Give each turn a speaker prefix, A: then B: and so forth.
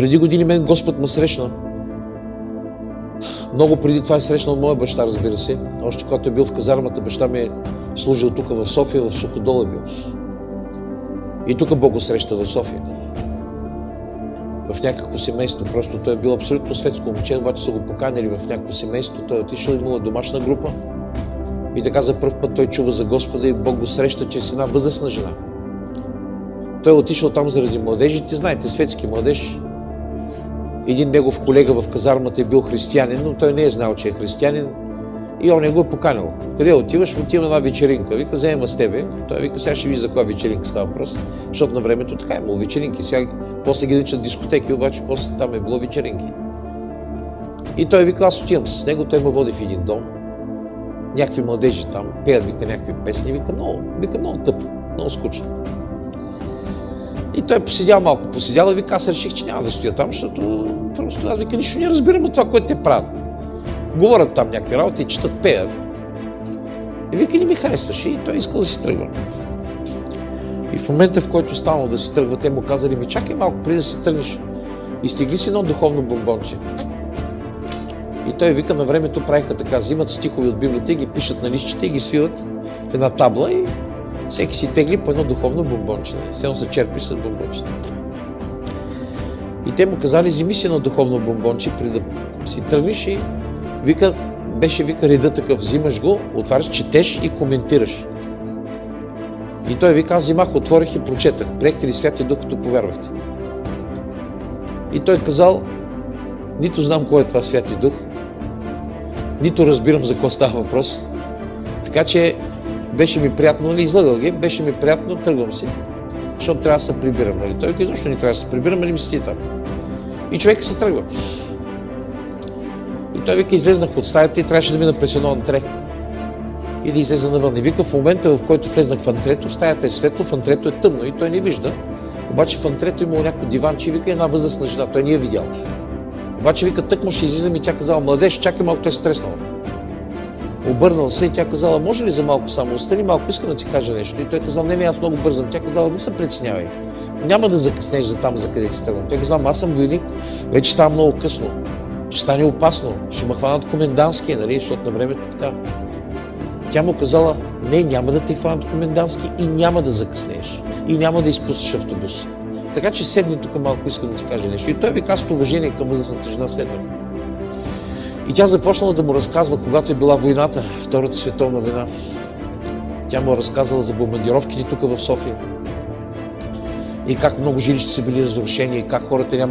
A: Преди години мен Господ ме срещна. Много преди това е срещнал моя баща, разбира се. Още когато е бил в казармата, баща ми е служил тук в София, в Суходол е бил. И тук Бог го среща в София. В някакво семейство. Просто той е бил абсолютно светско момче, обаче са го поканили в някакво семейство. Той е отишъл, имала домашна група. И така за пръв път той чува за Господа и Бог го среща чрез една възрастна жена. Той е отишъл там заради младежите. Знаете, светски младеж. Един негов колега в казармата е бил християнин, но той не е знал, че е християнин. И он не го е поканил. Къде отиваш? Отива на една вечеринка. Вика, взема с тебе. Той вика, сега ще види за каква вечеринка става въпрос. Защото на времето така е имало вечеринки. Сега после ги наричат дискотеки, обаче после там е било вечеринки. И той вика, аз отивам с него, той ме води в един дом. Някакви младежи там, пеят, вика, някакви песни. Вика, много тъпо, много скучно. И той поседял малко, и вика, аз реших, че няма да стоя там, защото просто аз вика, нищо не разбирам от това, което те правят. Говорят там някакви работи, четат, пеят. И вика, не ми харесваше и той искал да си тръгва. И в момента, в който станал да си тръгва, те му казали, ми чакай малко, преди да се тръгнеш, изтегли си едно духовно бомбонче. И той вика, на времето правиха така, взимат стихове от Библията и ги пишат на листчета и ги свиват в една табла и всеки си тегли по едно духовно бомбонче. Селно се черпи с бомбончета. И те му казали, вземи си едно духовно бомбонче, преди да си тръгнеш и вика, беше реда такъв, взимаш го, отваряш, четеш и коментираш. И той вика, аз взимах, отворих и прочетах. Приехте ли Святия Дух, като повярвахте? И той казал, нито знам кой е това Святия Дух, нито разбирам за какво става въпрос. Така че беше ми приятно, нали, излъгал ги, беше ми приятно, тръгвам си, защото трябва да се прибирам. Нали. Той каза, защо не трябва да се прибирам, нали ми седи там. И човек се тръгва. И той вика, излезнах от стаята и трябваше да мина през едно антре. И да излезе навън. И вика, в момента, в който влезнах в антрето, в стаята е светло, в антрето е тъмно и той не вижда. Обаче в антрето имало някакво диванче и вика, една възрастна жена, той не е видял. Обаче вика, тъкмо ще излизам и тя казала, младеж, чакай малко, той е стреснал. Обърнал се и тя казала, може ли за малко само, остани малко, искам да ти кажа нещо. И той казал, не, аз много бързам. Тя казала, не се притеснявай. Няма да закъснеш за там, за къде си тръгвам. Той казал, аз съм войник, вече става много късно. Ще стане опасно, ще ме хванат комендантски, нали, защото на времето така. Тя му казала, не, няма да те хванат комендантски и няма да закъснеш. И няма да изпуснеш автобус. Така че седни тук малко, искам да ти кажа нещо. И той ви казва уважение към възрастната жена, седна. И тя започнала да му разказва, когато е била войната, Втората световна война. Тя му разказала за бомбардировките тук в София. И как много жилища са били разрушени, и как хората няма